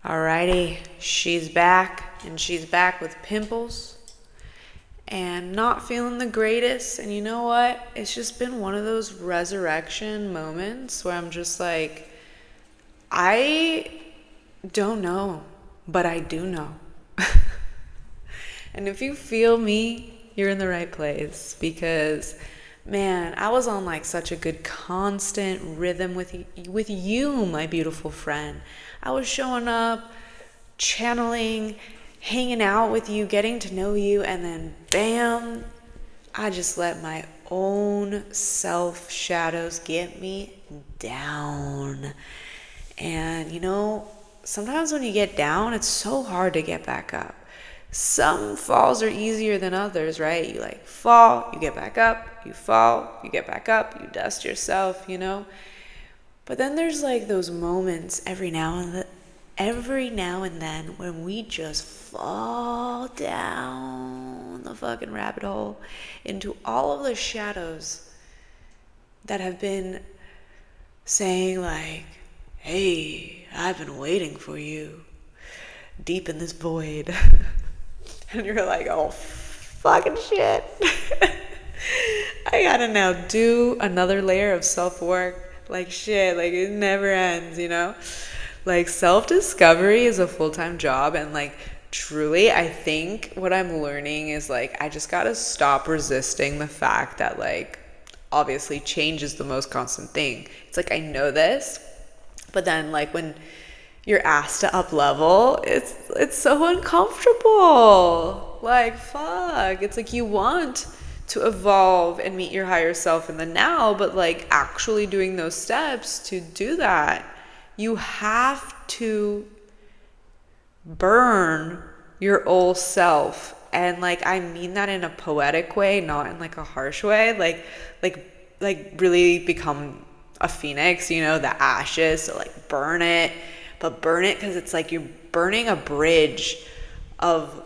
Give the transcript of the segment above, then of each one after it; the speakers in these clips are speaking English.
Alrighty, she's back, and she's back with pimples and not feeling the greatest. And you know what? It's just been one of those resurrection moments where I'm just like, I don't know, but I do know. And if you feel me, you're in the right place because man, I was on like such a good constant rhythm with you, my beautiful friend. I was showing up, channeling, hanging out with you, getting to know you, and then bam, I just let my own self shadows get me down. And sometimes when you get down, it's so hard to get back up. Some falls are easier than others, right? You like fall, you get back up, you fall, you get back up, you dust yourself. But then there's like those moments every now and then when we just fall down the fucking rabbit hole into all of the shadows that have been saying like, hey, I've been waiting for you deep in this void. And you're like, oh, fucking shit. I gotta now do another layer of self-work. Like shit, like it never ends. Like self-discovery is a full-time job, and like truly, I think what I'm learning is like I just gotta stop resisting the fact that like obviously change is the most constant thing. It's like I know this, but then like when you're asked to up level, it's so uncomfortable. Like fuck. It's like you want to evolve and meet your higher self in the now, but like actually doing those steps to do that, you have to burn your old self. And like I mean that in a poetic way, not in like a harsh way. Like really become a phoenix, the ashes, so like burn it. But burn it because it's like you're burning a bridge of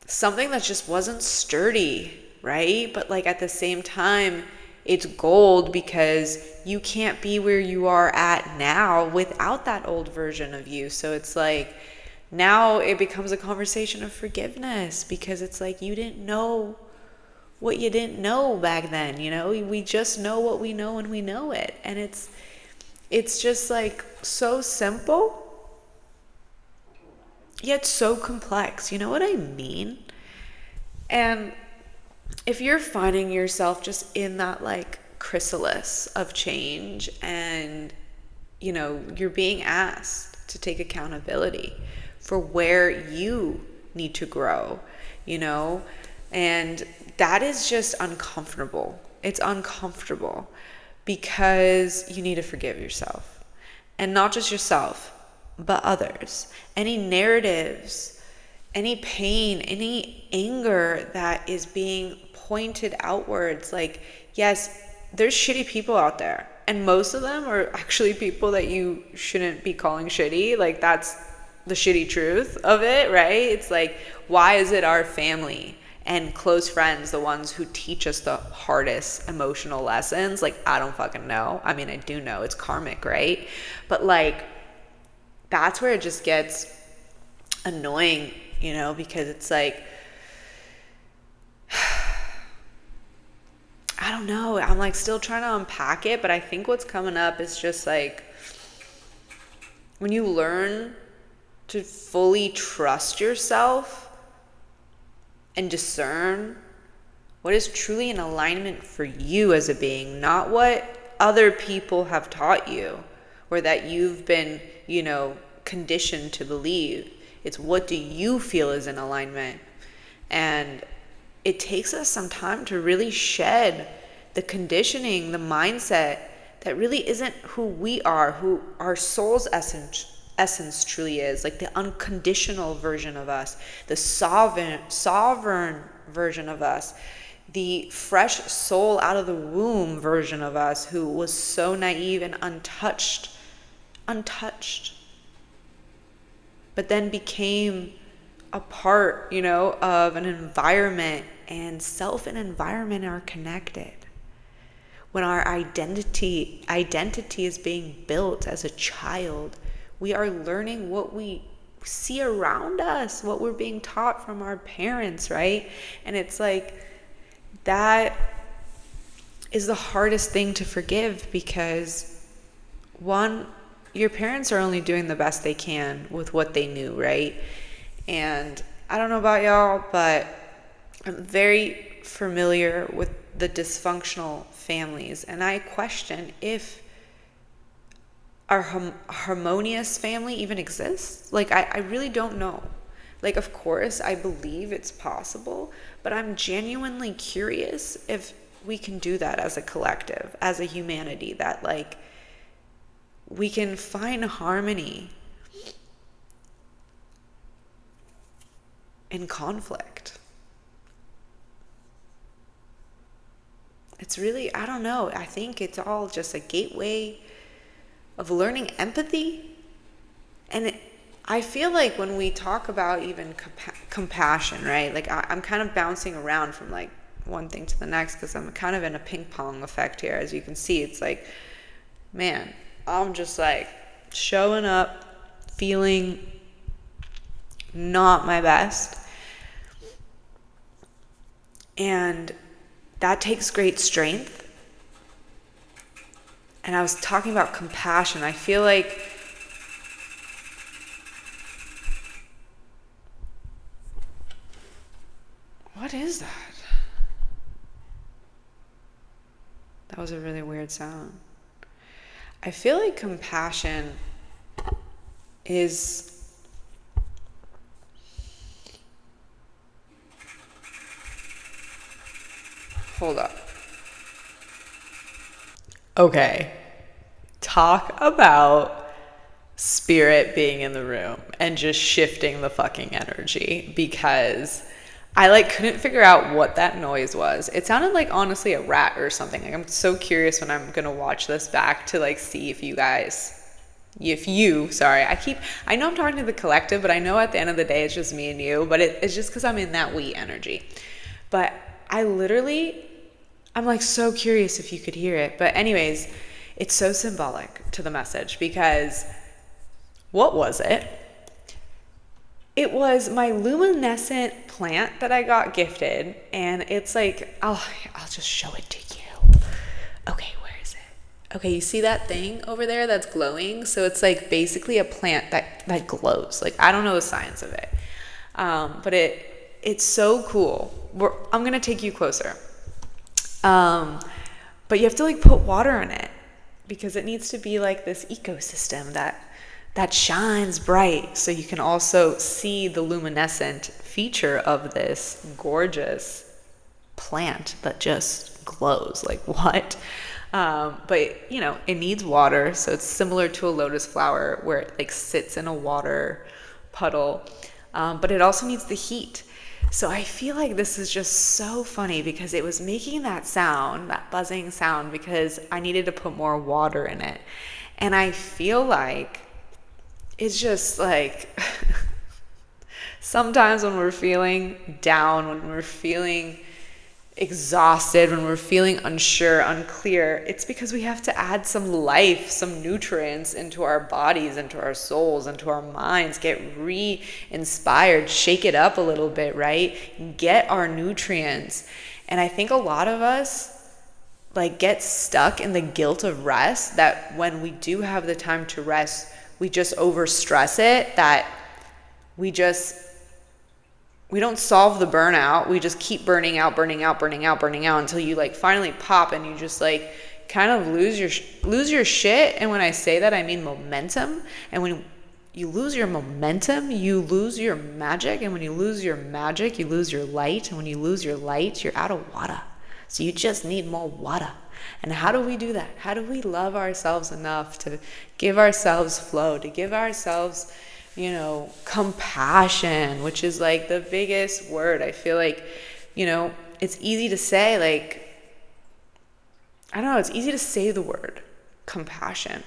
something that just wasn't sturdy, right? But like at the same time, it's gold because you can't be where you are at now without that old version of you. So it's like now it becomes a conversation of forgiveness because it's like you didn't know what you didn't know back then. We just know what we know when we know it. And it's just like so simple, yet so complex. You know what I mean? And if you're finding yourself just in that like chrysalis of change and, you're being asked to take accountability for where you need to grow, and that is just uncomfortable. It's uncomfortable because you need to forgive yourself, and not just yourself, but others. Any narratives, any pain, any anger that is being pointed outwards. Like, yes, there's shitty people out there, and most of them are actually people that you shouldn't be calling shitty. Like, that's the shitty truth of it, right? It's like, why is it our family and close friends the ones who teach us the hardest emotional lessons? Like, I don't fucking know. I mean, I do know it's karmic, right? But like, that's where it just gets annoying, because it's like, I don't know. I'm like still trying to unpack it, but I think what's coming up is just like when you learn to fully trust yourself and discern what is truly in alignment for you as a being, not what other people have taught you or that you've been, conditioned to believe. It's what do you feel is in alignment. And it takes us some time to really shed the conditioning, the mindset that really isn't who we are, who our soul's essence truly is, like the unconditional version of us, the sovereign version of us, the fresh soul out of the womb version of us who was so naive and untouched, but then became a part, of an environment, and self and environment are connected. When our identity is being built as a child, We are learning what we see around us, what we're being taught from our parents, right? And it's like, that is the hardest thing to forgive, because one, your parents are only doing the best they can with what they knew, right? And I don't know about y'all, but I'm very familiar with the dysfunctional families, and I question if our harmonious family even exists. Like, I really don't know. Like, of course, I believe it's possible, but I'm genuinely curious if we can do that as a collective, as a humanity, that like we can find harmony in conflict. It's really, I don't know. I think it's all just a gateway of learning empathy. And I feel like when we talk about even compassion, right? Like I'm kind of bouncing around from like one thing to the next, because I'm kind of in a ping pong effect here. As you can see, it's like, man, I'm just like showing up, feeling not my best. And that takes great strength. And I was talking about compassion. I feel like what is that? That was a really weird sound. I feel like compassion is hold up. Okay. Talk about spirit being in the room and just shifting the fucking energy, because I like couldn't figure out what that noise was. It sounded like honestly a rat or something. Like, I'm so curious when I'm gonna watch this back to like see if you sorry, I know I'm talking to the collective, but I know at the end of the day it's just me and you, but it's just because I'm in that we energy. But I'm like so curious if you could hear it. But anyways, it's so symbolic to the message, because what was it? It was my luminescent plant that I got gifted, and it's like, I'll just show it to you. Okay, where is it? Okay, you see that thing over there that's glowing? So it's like basically a plant that glows. Like, I don't know the science of it, but it's so cool. I'm gonna take you closer, but you have to like put water in it, because it needs to be like this ecosystem that shines bright, so you can also see the luminescent feature of this gorgeous plant that just glows. Like, what? But you know, it needs water, so it's similar to a lotus flower where it like sits in a water puddle, but it also needs the heat. So I feel like this is just so funny, because it was making that sound, that buzzing sound, because I needed to put more water in it. And I feel like it's just like sometimes when we're feeling down, when we're feeling exhausted, when we're feeling unsure, unclear, it's because we have to add some life, some nutrients into our bodies, into our souls, into our minds, get re-inspired, shake it up a little bit, right? Get our nutrients. And I think a lot of us like get stuck in the guilt of rest, that when we do have the time to rest, we just overstress it, that we don't solve the burnout. We just keep burning out until you like finally pop, and you just like kind of lose your shit. And when I say that, I mean momentum. And when you lose your momentum, you lose your magic. And when you lose your magic, you lose your light. And when you lose your light, you're out of water. So you just need more water. And how do we do that? How do we love ourselves enough to give ourselves flow, to give ourselves, you know, compassion, which is like the biggest word. I feel like, you know, it's easy to say, like, I don't know, it's easy to say the word compassion,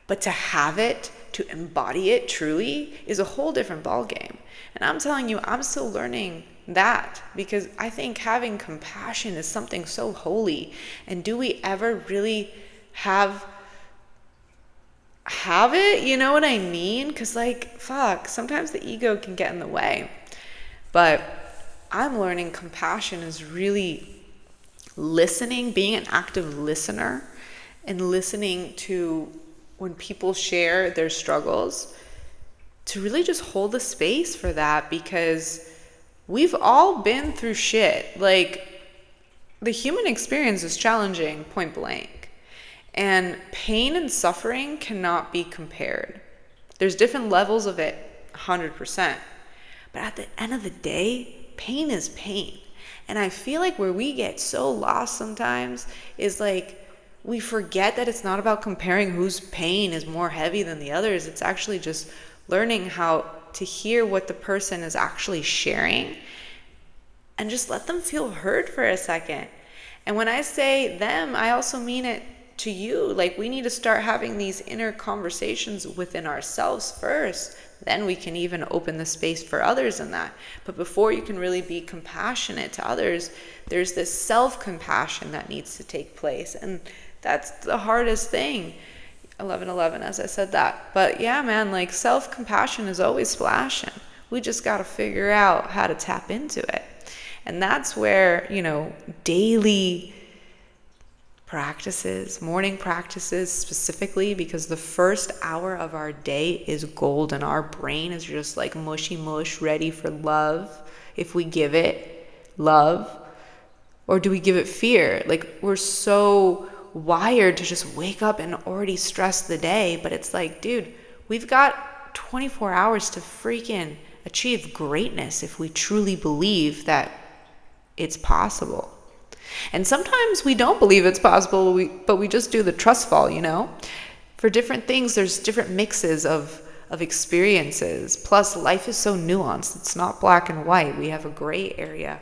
but to have it, to embody it truly, is a whole different ballgame. And I'm telling you, I'm still learning that, because I think having compassion is something so holy. And do we ever really have have it, you know what I mean? Because, like, fuck, sometimes the ego can get in the way. But I'm learning compassion is really listening, being an active listener, and listening to when people share their struggles, to really just hold the space for that, because we've all been through shit. Like, the human experience is challenging, point blank. And pain and suffering cannot be compared. There's different levels of it, 100%. But at the end of the day, pain is pain. And I feel like where we get so lost sometimes is like, we forget that it's not about comparing whose pain is more heavy than the others. It's actually just learning how to hear what the person is actually sharing and just let them feel heard for a second. And when I say them, I also mean it to you. Like, we need to start having these inner conversations within ourselves first. Then we can even open the space for others in that. But before you can really be compassionate to others, there's this self-compassion that needs to take place. And that's the hardest thing. 11:11, as I said that. But yeah, man, like, self-compassion is always splashing. We just got to figure out how to tap into it. And that's where, daily practices, morning practices specifically, because the first hour of our day is gold and our brain is just like mushy mush, ready for love. If we give it love, or do we give it fear? Like, we're so wired to just wake up and already stress the day, but it's like, dude, we've got 24 hours to freaking achieve greatness if we truly believe that it's possible. And sometimes we don't believe it's possible, but we just do the trust fall, For different things, there's different mixes of experiences. Plus, life is so nuanced. It's not black and white. We have a gray area.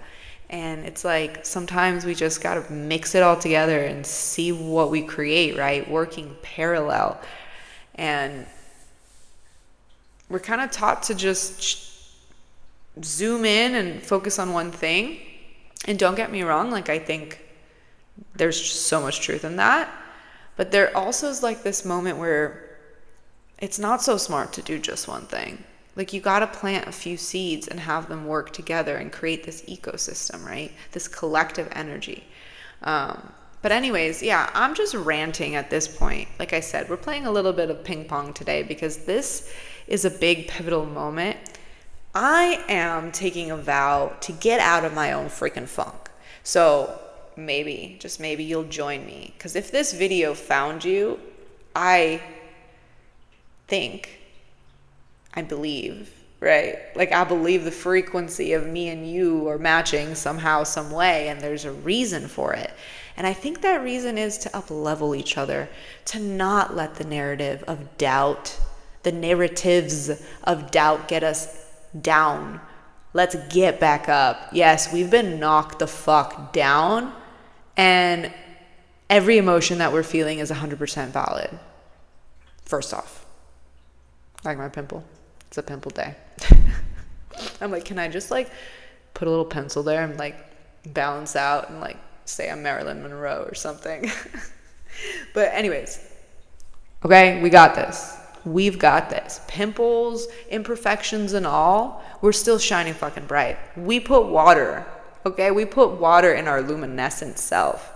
And it's like, sometimes we just got to mix it all together and see what we create, right? Working parallel. And we're kind of taught to just zoom in and focus on one thing. And don't get me wrong, like, I think there's just so much truth in that. But there also is like this moment where it's not so smart to do just one thing. Like, you got to plant a few seeds and have them work together and create this ecosystem, right? This collective energy. But anyways, yeah, I'm just ranting at this point. Like I said, we're playing a little bit of ping pong today because this is a big pivotal moment. I am taking a vow to get out of my own freaking funk. So maybe, just maybe, you'll join me. Because if this video found you, I believe, right? Like, I believe the frequency of me and you are matching somehow, some way, and there's a reason for it. And I think that reason is to up-level each other, to not let the narratives of doubt get us down. Let's get back up. Yes, we've been knocked the fuck down, and every emotion that we're feeling is 100% valid. First off, like my pimple. It's a pimple day. I'm like, can I just like put a little pencil there and like balance out and like say I'm Marilyn Monroe or something? But anyways, okay, we got this. We've got this. Pimples, imperfections and all, we're still shining fucking bright. We put water, okay? We put water in our luminescent self.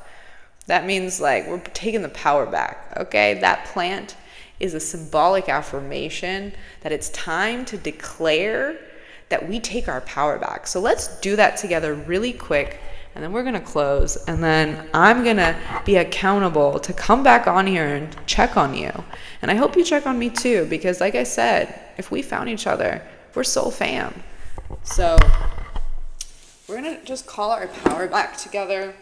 That means like we're taking the power back, okay? That plant is a symbolic affirmation that it's time to declare that we take our power back. So let's do that together really quick, and then we're gonna close, and then I'm gonna be accountable to come back on here and check on you. And I hope you check on me too, because like I said, if we found each other, we're soul fam. So we're gonna just call our power back together.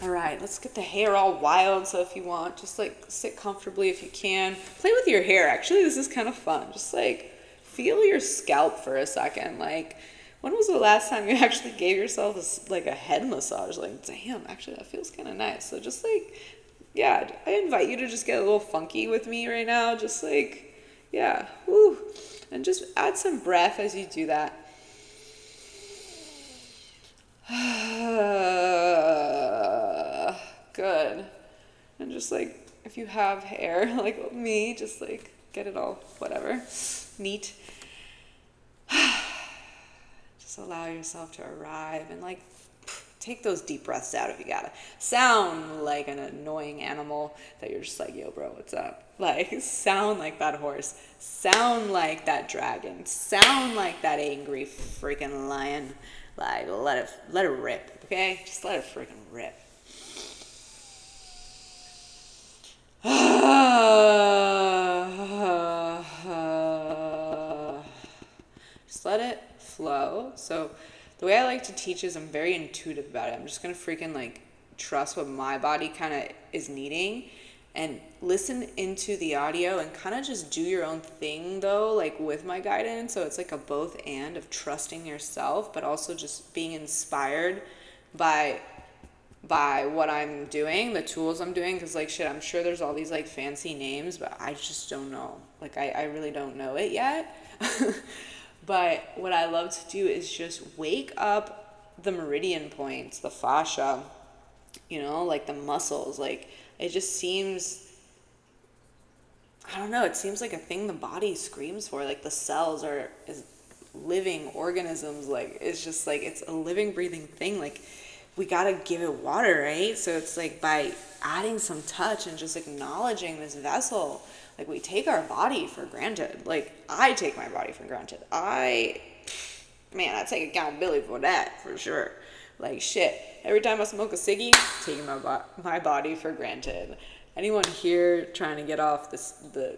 All right, let's get the hair all wild. So if you want, just like sit comfortably if you can. Play with your hair. Actually, this is kind of fun. Just like feel your scalp for a second. Like, when was the last time you actually gave yourself a head massage? Like, damn, actually that feels kind of nice. So just like, yeah, I invite you to just get a little funky with me right now. Just like, yeah, woo. And just add some breath as you do that. Good. And just like if you have hair like me, just like get it all, whatever, neat. Just allow yourself to arrive and like take those deep breaths out if you gotta. Sound like an annoying animal that you're just like, yo, bro, what's up? Like, sound like that horse. Sound like that dragon. Sound like that angry freaking lion. Like, let it rip, okay? Just let it freaking rip. Just let it flow. So the way I like to teach is I'm very intuitive about it. I'm just going to freaking like trust what my body kind of is needing and listen into the audio and kind of just do your own thing though, like with my guidance. So it's like a both and of trusting yourself, but also just being inspired by what I'm doing, the tools I'm doing, because like shit, I'm sure there's all these like fancy names, but I just don't know. Like I really don't know it yet. But what I love to do is just wake up the meridian points, the fascia, you know, like the muscles. Like it just seems, I don't know, it seems like a thing the body screams for. Like the cells are is living organisms. Like it's just like it's a living, breathing thing. Like we gotta give it water, right? So it's like by adding some touch and just acknowledging this vessel. Like we take our body for granted. Like I take my body for granted. I take accountability for that for sure. Like shit. Every time I smoke a ciggy, taking my body for granted. Anyone here trying to get off the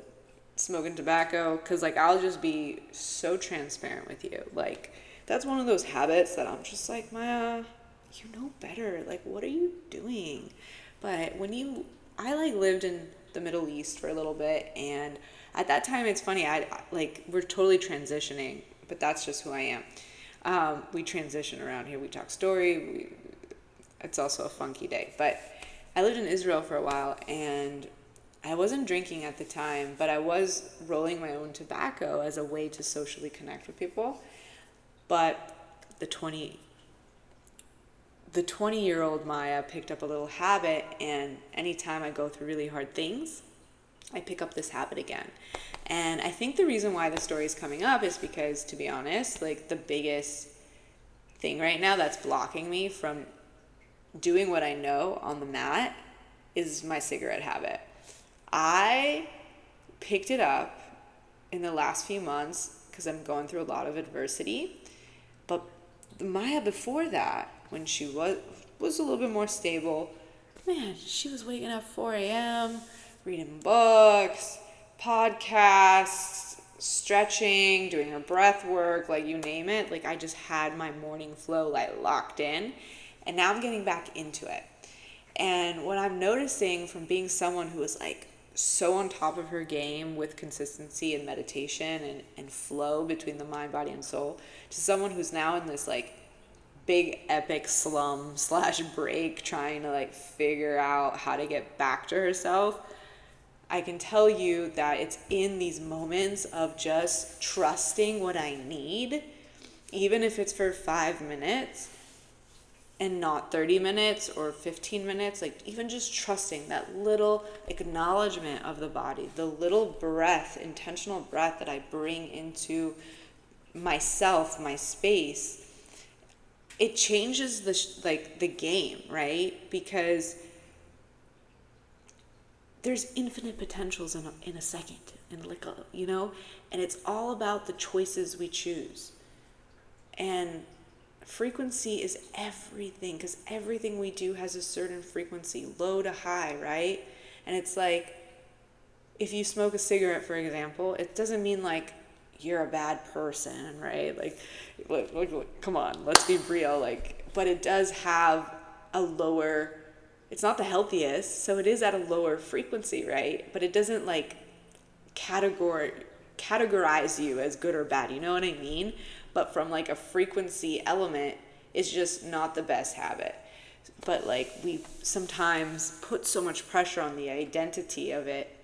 smoking tobacco? Cause like I'll just be so transparent with you. Like that's one of those habits that I'm just like, Maya, you know better. Like what are you doing? But I like lived in the Middle East for a little bit, and at that time it's funny, we're totally transitioning, but that's just who I am. We transition around here, we talk story, it's also a funky day. But I lived in Israel for a while, and I wasn't drinking at the time, but I was rolling my own tobacco as a way to socially connect with people. But the 20-year-old Maya picked up a little habit, and anytime I go through really hard things, I pick up this habit again. And I think the reason why the story is coming up is because, to be honest, like the biggest thing right now that's blocking me from doing what I know on the mat is my cigarette habit. I picked it up in the last few months because I'm going through a lot of adversity. But the Maya before that, when she was a little bit more stable, man, she was waking up 4 a.m., reading books, podcasts, stretching, doing her breath work, like you name it. Like I just had my morning flow like locked in, and now I'm getting back into it. And what I'm noticing from being someone who is like so on top of her game with consistency and meditation and flow between the mind, body, and soul, to someone who's now in this like big epic slum / break trying to like figure out how to get back to herself, I can tell you that it's in these moments of just trusting what I need, even if it's for 5 minutes and not 30 minutes or 15 minutes, like even just trusting that little acknowledgement of the body, the little breath, intentional breath that I bring into myself, my space. It changes the game, right? Because there's infinite potentials in a second, and and it's all about the choices we choose. And frequency is everything, because everything we do has a certain frequency, low to high, right? And it's like, if you smoke a cigarette, for example, it doesn't mean like you're a bad person, right? Like, look, come on, let's be real. Like, but it does have a lower, it's not the healthiest, so it is at a lower frequency, right? But it doesn't like categorize you as good or bad, you know what I mean? But from like a frequency element, it's just not the best habit. But like we sometimes put so much pressure on the identity of it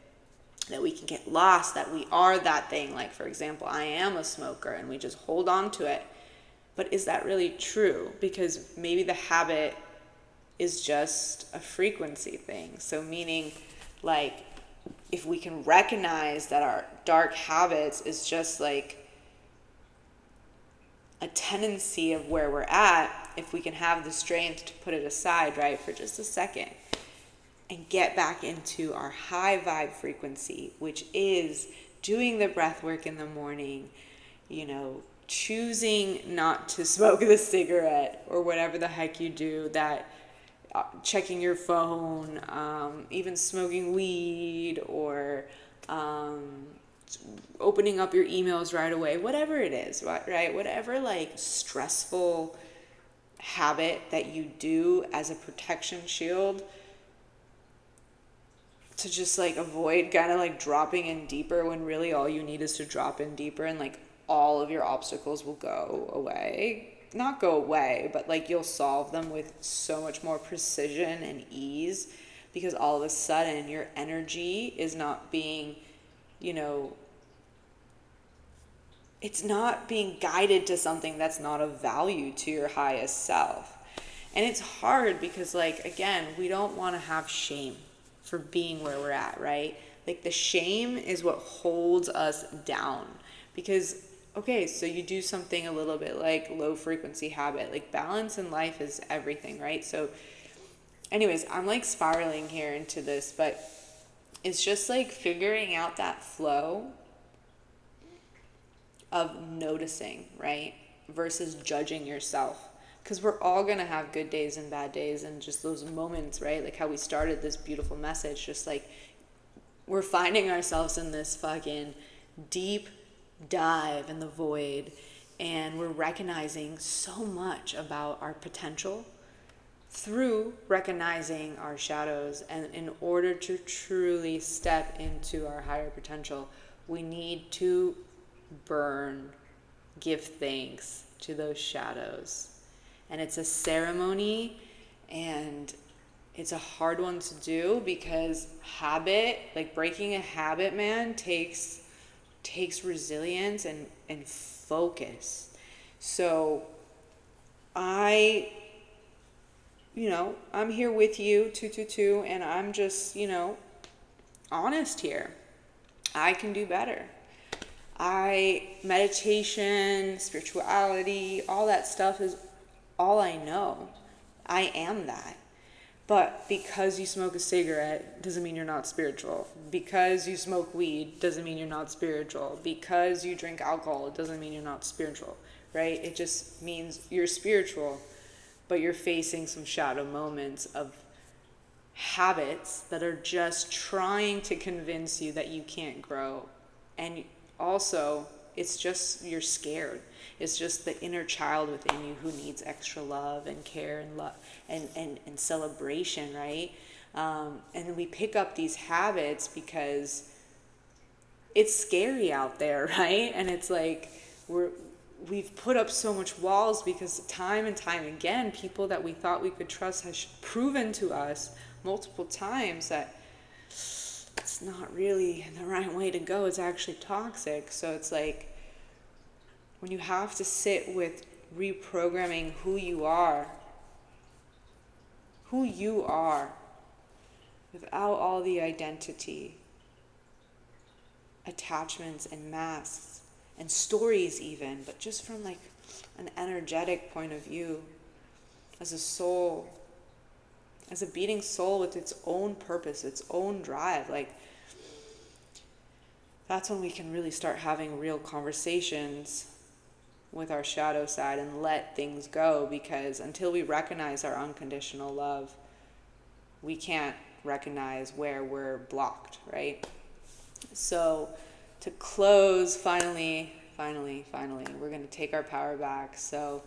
that we can get lost, that we are that thing. Like, for example, I am a smoker, and we just hold on to it. But is that really true? Because maybe the habit is just a frequency thing. So meaning Like, if we can recognize that our dark habits is just like a tendency of where we're at, if we can have the strength to put it aside, right, for just a second and get back into our high vibe frequency, which is doing the breath work in the morning, choosing not to smoke the cigarette or whatever the heck you do, that checking your phone, even smoking weed, or opening up your emails right away, whatever it is, right? Whatever like stressful habit that you do as a protection shield to just like avoid kind of like dropping in deeper, when really all you need is to drop in deeper and like all of your obstacles will go away. Not go away, but like you'll solve them with so much more precision and ease, because all of a sudden your energy is not being, it's not being guided to something that's not of value to your highest self. And it's hard because, like, again, we don't want to have shame for being where we're at, right? Like, the shame is what holds us down. Because, okay, so you do something a little bit like low frequency habit, like balance in life is everything, right? So anyways, I'm like spiraling here into this, but it's just like figuring out that flow of noticing, right? Versus judging yourself. Because we're all going to have good days and bad days, and just those moments, right? Like how we started this beautiful message, just like we're finding ourselves in this fucking deep dive in the void, and we're recognizing so much about our potential through recognizing our shadows. And in order to truly step into our higher potential, we need to give thanks to those shadows. And it's a ceremony, and it's a hard one to do, because habit, like breaking a habit, man, takes resilience and focus. So I'm here with you, 222, and I'm just, honest here. I can do better. Meditation, spirituality, all that stuff is all I know. I am that. But because you smoke a cigarette doesn't mean you're not spiritual. Because you smoke weed doesn't mean you're not spiritual. Because you drink alcohol doesn't mean you're not spiritual, right? It just means you're spiritual, but you're facing some shadow moments of habits that are just trying to convince you that you can't grow. And also, it's just you're scared. It's just the inner child within you who needs extra love and care and love and celebration, right? And we pick up these habits because it's scary out there, right? And it's like we've put up so much walls because time and time again, people that we thought we could trust has proven to us multiple times that it's not really the right way to go. It's actually toxic. So it's like, when you have to sit with reprogramming who you are without all the identity, attachments and masks and stories even, but just from like an energetic point of view, as a soul, as a beating soul with its own purpose, its own drive, like that's when we can really start having real conversations with our shadow side and let things go. Because until we recognize our unconditional love, we can't recognize where we're blocked, right? So to close, finally, we're going to take our power back. So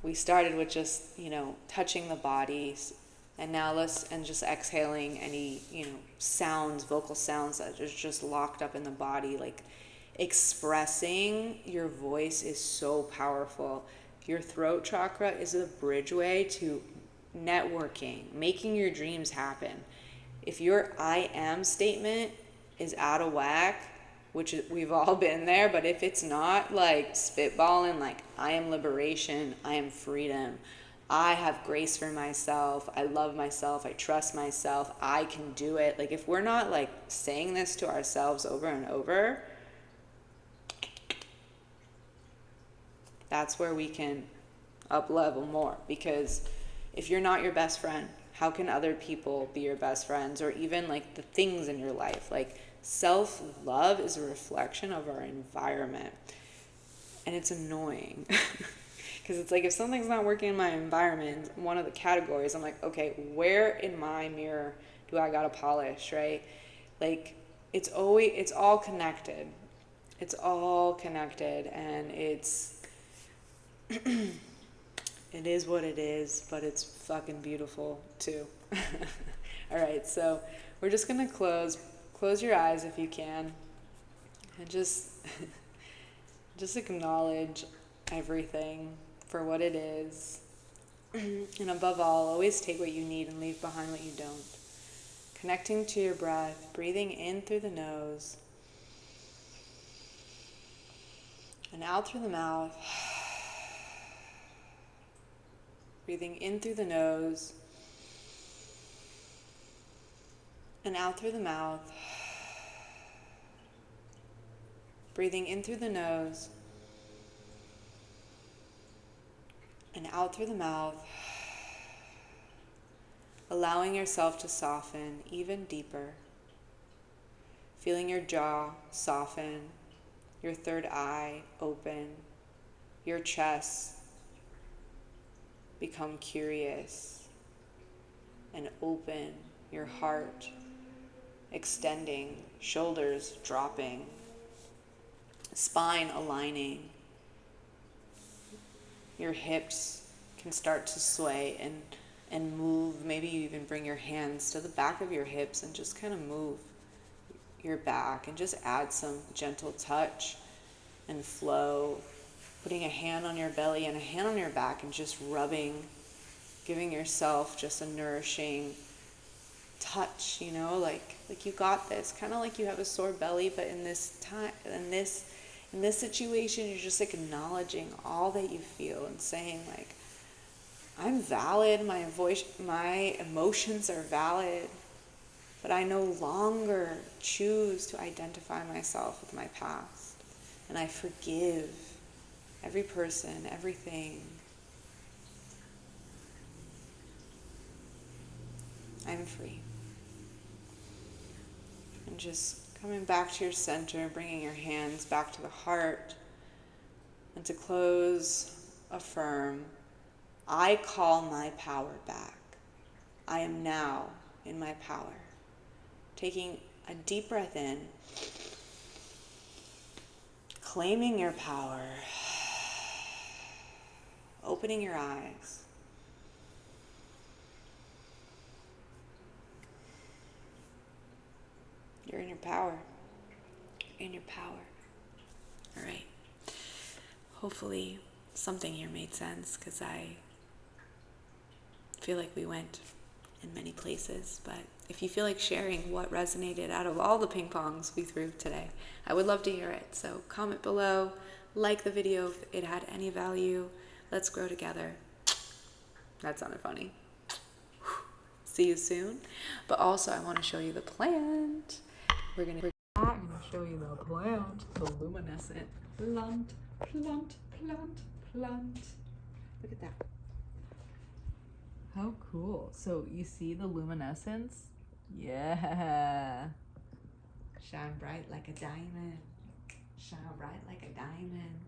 we started with just, touching the body, and now just exhaling any, sounds, vocal sounds that are just locked up in the body. Like, expressing your voice is so powerful. Your throat chakra is a bridgeway to networking, making your dreams happen. If your I am statement is out of whack, which we've all been there, but if it's not, like spitballing, like I am liberation, I am freedom, I have grace for myself. I love myself. I trust myself. I can do it. Like, if we're not like saying this to ourselves over and over, that's where we can up level more. Because if you're not your best friend, how can other people be your best friends, or even like the things in your life? Like, self-love is a reflection of our environment, and it's annoying. Because it's like, if something's not working in my environment, one of the categories, I'm like, okay, where in my mirror do I gotta polish, right? Like, it's all connected. It's all connected, and it is what it is, but it's fucking beautiful too. All right, so we're just gonna close your eyes if you can, and just just acknowledge everything for what it is. And above all, always take what you need and leave behind what you don't. Connecting to your breath, breathing in through the nose and out through the mouth. Breathing in through the nose and out through the mouth. Breathing in through the nose and out through the mouth. Allowing yourself to soften even deeper. Feeling your jaw soften, your third eye open, your chest become curious and open, your heart extending, shoulders dropping, spine aligning. Your hips can start to sway and move. Maybe you even bring your hands to the back of your hips and just kind of move your back and just add some gentle touch and flow. Putting a hand on your belly and a hand on your back and just rubbing, giving yourself just a nourishing touch, like you got this. Kind of like you have a sore belly, but in this situation, you're just acknowledging all that you feel and saying, like, I'm valid, my emotions are valid, but I no longer choose to identify myself with my past. And I forgive every person, everything. I'm free. And just coming back to your center, bringing your hands back to the heart. And to close, affirm, I call my power back. I am now in my power. Taking a deep breath in, claiming your power, opening your eyes. You're in your power. You're in your power. All right. Hopefully something here made sense, because I feel like we went in many places. But if you feel like sharing what resonated out of all the ping pongs we threw today, I would love to hear it. So comment below, like the video if it had any value. Let's grow together. That sounded funny. See you soon. But also, I want to show you the plant. I'm going to show you the plant, the luminescent plant. Look at that. How cool. So you see the luminescence? Yeah. Shine bright like a diamond. Shine bright like a diamond.